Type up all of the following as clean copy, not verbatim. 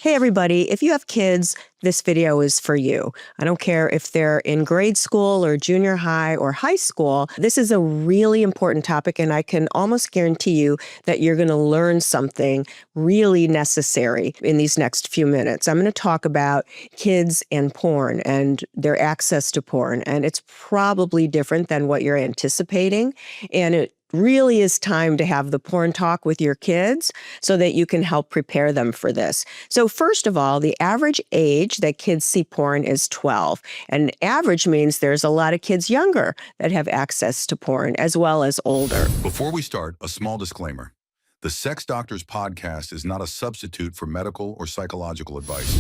Hey, everybody, if you have kids, this video is for you. I don't care if they're in grade school or junior high or high school. This is a really important topic, and I can almost guarantee you that you're going to learn something really necessary in these next few minutes. I'm going to talk about kids and porn and their access to porn, and it's probably different than what you're anticipating, and it really is time to have the porn talk with your kids so that you can help prepare them for this. So first of all, the average age that kids see porn is 12. And average means there's a lot of kids younger that have access to porn as well as older. Before we start, a small disclaimer. The Sex Doctors podcast is not a substitute for medical or psychological advice.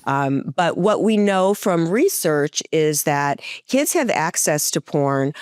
But what we know from research is that kids have access to porn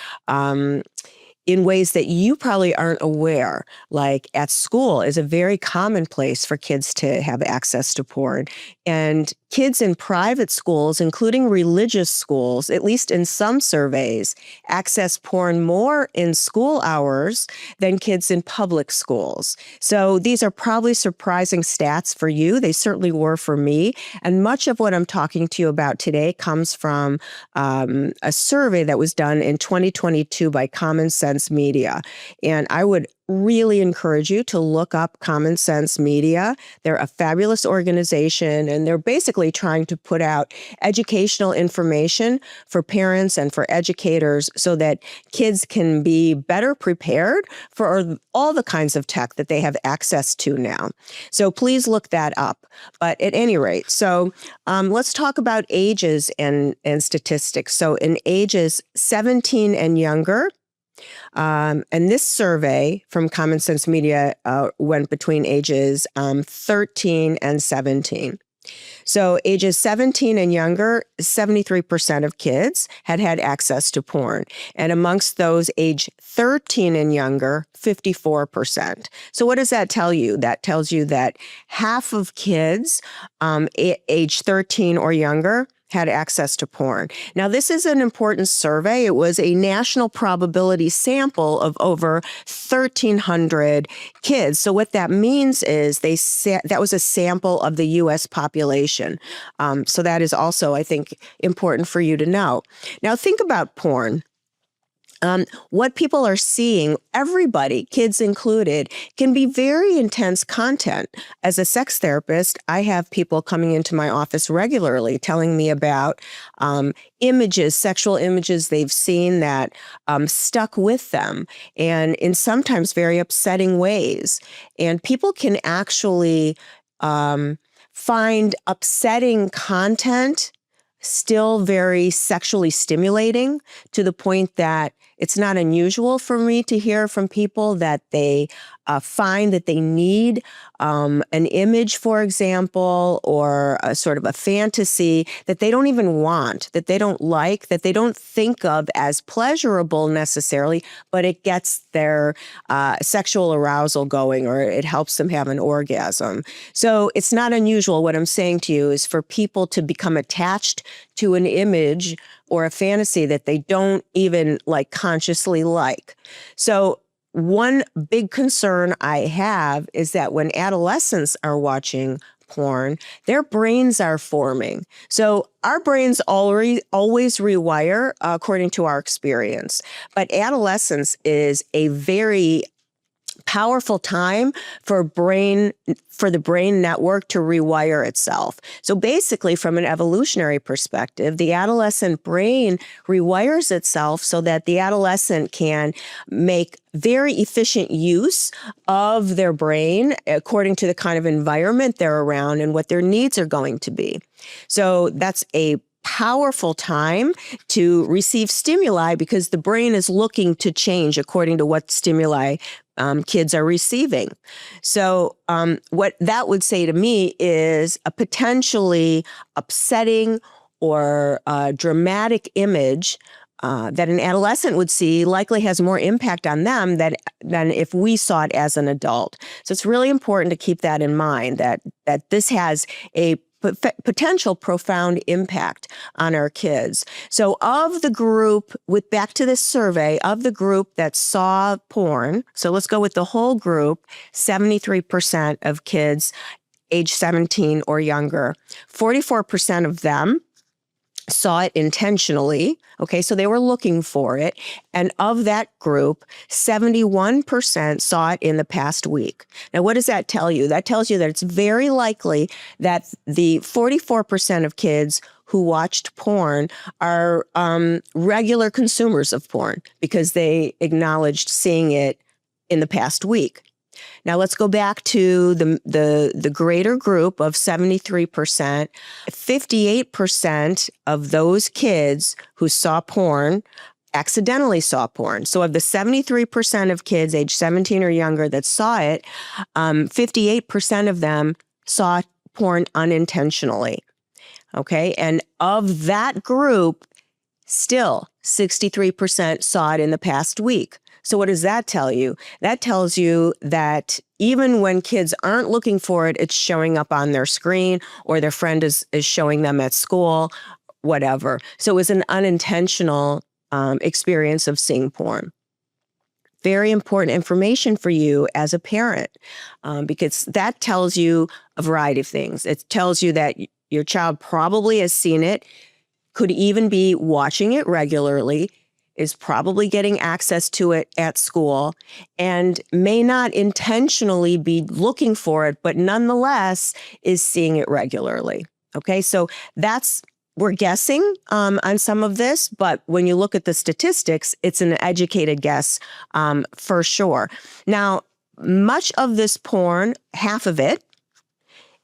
in ways that you probably aren't aware. Like at school is a very common place for kids to have access to porn. And kids in private schools, including religious schools, at least in some surveys, access porn more in school hours than kids in public schools. So these are probably surprising stats for you. They certainly were for me. And much of what I'm talking to you about today comes from a survey that was done in 2022 by Common Sense Media. And I would really encourage you to look up Common Sense Media. They're a fabulous organization, and they're basically trying to put out educational information for parents and for educators so that kids can be better prepared for all the kinds of tech that they have access to now. So please look that up. But at any rate, so let's talk about ages and statistics. So in ages 17 and younger, and this survey from Common Sense Media went between ages 13 and 17. So ages 17 and younger, 73% of kids had access to porn. And amongst those age 13 and younger, 54%. So what does that tell you? That tells you that half of kids age 13 or younger had access to porn. Now, this is an important survey. It was a national probability sample of over 1,300 kids. So what that means is that was a sample of the U.S. population. So that is also, I think, important for you to know. Now, think about porn. What people are seeing, everybody, kids included, can be very intense content. As a sex therapist, I have people coming into my office regularly telling me about images, sexual images they've seen that stuck with them, and in sometimes very upsetting ways. And people can actually find upsetting content still very sexually stimulating, to the point that it's not unusual for me to hear from people that they find that they need an image, for example, or a sort of a fantasy that they don't even want, that they don't like, that they don't think of as pleasurable necessarily, but it gets their sexual arousal going, or it helps them have an orgasm. So it's not unusual. What I'm saying to you is for people to become attached to an image or a fantasy that they don't even consciously like. So one big concern I have is that when adolescents are watching porn, their brains are forming. So our brains always rewire according to our experience. But adolescence is a very powerful time for the brain network to rewire itself. So basically, from an evolutionary perspective, the adolescent brain rewires itself so that the adolescent can make very efficient use of their brain according to the kind of environment they're around and what their needs are going to be. So that's a powerful time to receive stimuli because the brain is looking to change according to what stimuli kids are receiving. So what that would say to me is a potentially upsetting or dramatic image that an adolescent would see likely has more impact on them than if we saw it as an adult. So it's really important to keep that in mind, that this has a potential profound impact on our kids. So of the group, back to this survey, of the group that saw porn, so let's go with the whole group, 73% of kids age 17 or younger, 44% of them saw it intentionally. Okay, so they were looking for it. And of that group, 71% saw it in the past week. Now, what does that tell you? That tells you that it's very likely that the 44% of kids who watched porn are regular consumers of porn because they acknowledged seeing it in the past week. Now let's go back to the greater group of 73%. 58% of those kids who saw porn accidentally saw porn. So of the 73% of kids age 17 or younger that saw it, 58% of them saw porn unintentionally. Okay, and of that group, still 63% saw it in the past week. So what does that tell you? That tells you that even when kids aren't looking for it, it's showing up on their screen or their friend is showing them at school, whatever. So it was an unintentional experience of seeing porn. Very important information for you as a parent because that tells you a variety of things. It tells you that your child probably has seen it, could even be watching it regularly, is probably getting access to it at school, and may not intentionally be looking for it, but nonetheless is seeing it regularly. Okay, so we're guessing on some of this, but when you look at the statistics, it's an educated guess for sure. Now, much of this porn, half of it,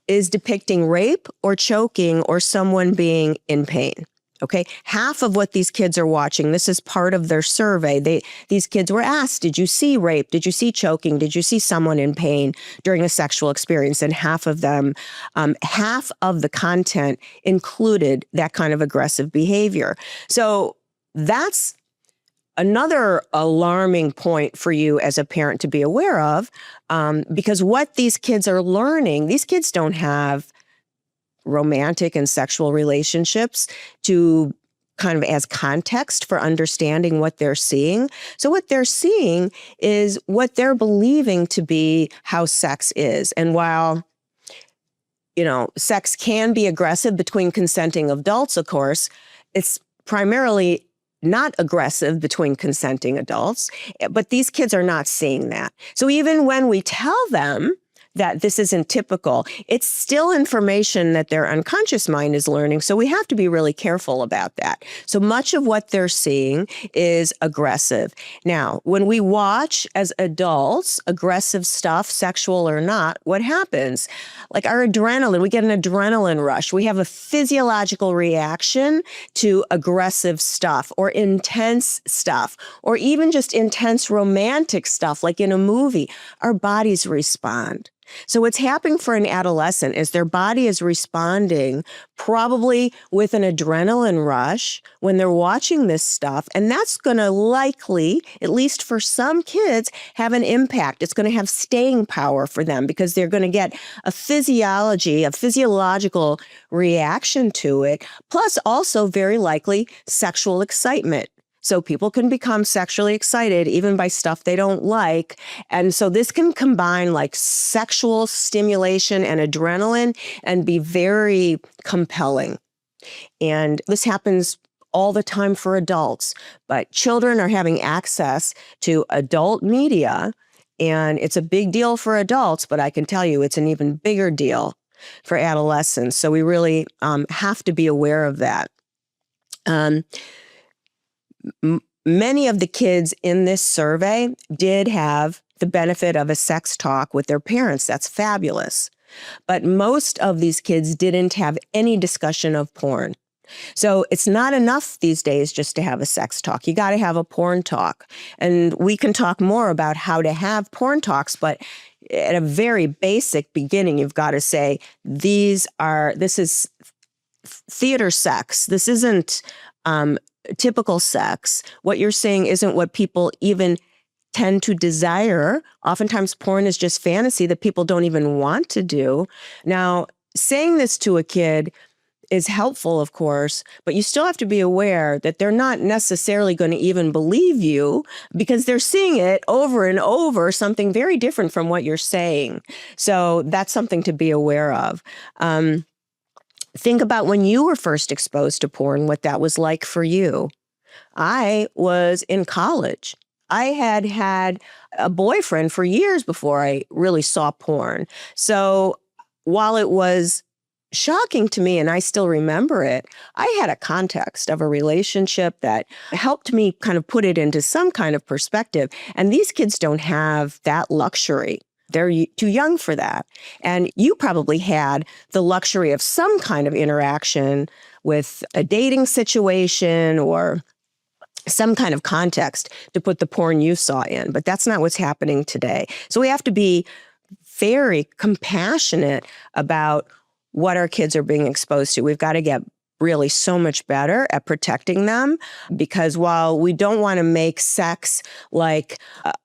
is depicting rape or choking or someone being in pain. Okay, half of what these kids are watching, this is part of their survey. These kids were asked, did you see rape? Did you see choking? Did you see someone in pain during a sexual experience? And half of them, half of the content included that kind of aggressive behavior. So that's another alarming point for you as a parent to be aware of, because what these kids are learning, these kids don't have romantic and sexual relationships to kind of as context for understanding what they're seeing. So what they're seeing is what they're believing to be how sex is. And while, sex can be aggressive between consenting adults, of course, it's primarily not aggressive between consenting adults, but these kids are not seeing that. So even when we tell them that this isn't typical, it's still information that their unconscious mind is learning. So we have to be really careful about that. So much of what they're seeing is aggressive. Now, when we watch as adults, aggressive stuff, sexual or not, what happens? Like our adrenaline, we get an adrenaline rush. We have a physiological reaction to aggressive stuff or intense stuff, or even just intense romantic stuff, like in a movie. Our bodies respond. So what's happening for an adolescent is their body is responding probably with an adrenaline rush when they're watching this stuff. And that's going to likely, at least for some kids, have an impact. It's going to have staying power for them because they're going to get a physiological reaction to it, plus also very likely sexual excitement. So people can become sexually excited even by stuff they don't like. And so this can combine like sexual stimulation and adrenaline and be very compelling. And this happens all the time for adults, but children are having access to adult media, and it's a big deal for adults, but I can tell you it's an even bigger deal for adolescents. So we really have to be aware of that. Many of the kids in this survey did have the benefit of a sex talk with their parents. That's fabulous. But most of these kids didn't have any discussion of porn. So it's not enough these days just to have a sex talk. You got to have a porn talk. And we can talk more about how to have porn talks, but at a very basic beginning, you've got to say, this is theater sex. This isn't typical sex. What you're saying isn't what people even tend to desire. Oftentimes porn is just fantasy that people don't even want to do. Now, saying this to a kid is helpful, of course, but you still have to be aware that they're not necessarily going to even believe you because they're seeing it over and over, something very different from what you're saying. So that's something to be aware of. Think about when you were first exposed to porn, what that was like for you. I was in college. I had a boyfriend for years before I really saw porn. So while it was shocking to me, and I still remember it, I had a context of a relationship that helped me kind of put it into some kind of perspective. And these kids don't have that luxury. They're too young for that. And you probably had the luxury of some kind of interaction with a dating situation or some kind of context to put the porn you saw in. But that's not what's happening today. So we have to be very compassionate about what our kids are being exposed to. We've got to get really so much better at protecting them, because while we don't want to make sex like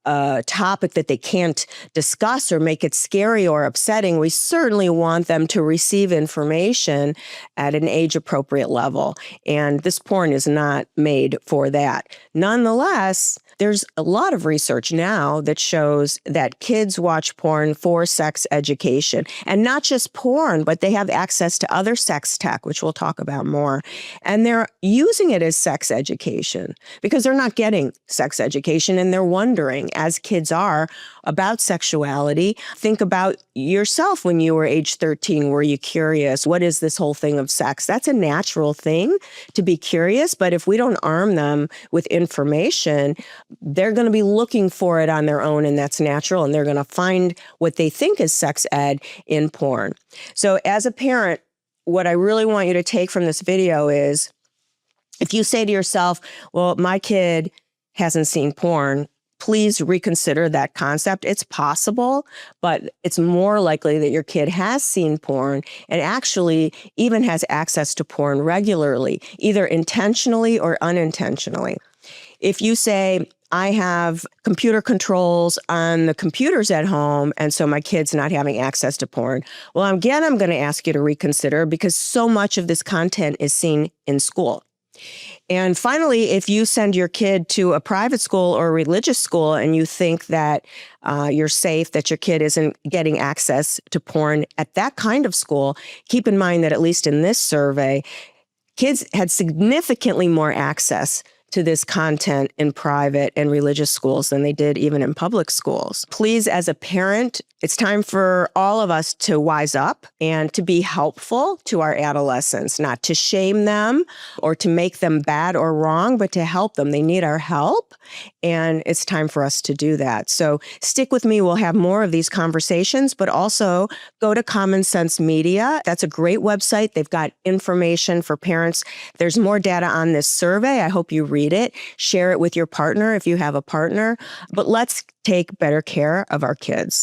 a topic that they can't discuss or make it scary or upsetting, we certainly want them to receive information at an age-appropriate level. And this porn is not made for that. Nonetheless, there's a lot of research now that shows that kids watch porn for sex education, and not just porn, but they have access to other sex tech, which we'll talk about more. And they're using it as sex education because they're not getting sex education, and they're wondering, as kids are, about sexuality. Think about yourself when you were age 13. Were you curious? What is this whole thing of sex? That's a natural thing to be curious, but if we don't arm them with information, they're going to be looking for it on their own, and that's natural, and they're going to find what they think is sex ed in porn. So as a parent, what I really want you to take from this video is, if you say to yourself, well, my kid hasn't seen porn, please reconsider that concept. It's possible, but it's more likely that your kid has seen porn and actually even has access to porn regularly, either intentionally or unintentionally. If you say, I have computer controls on the computers at home, and so my kid's not having access to porn, well, again, I'm going to ask you to reconsider, because so much of this content is seen in school. And finally, if you send your kid to a private school or a religious school and you think that you're safe, that your kid isn't getting access to porn at that kind of school, keep in mind that at least in this survey, kids had significantly more access to this content in private and religious schools than they did even in public schools. Please, as a parent, it's time for all of us to wise up and to be helpful to our adolescents, not to shame them or to make them bad or wrong, but to help them. They need our help, and it's time for us to do that. So stick with me. We'll have more of these conversations, but also go to Common Sense Media. That's a great website. They've got information for parents. There's more data on this survey. I hope you read it. Share it with your partner if you have a partner. But let's take better care of our kids.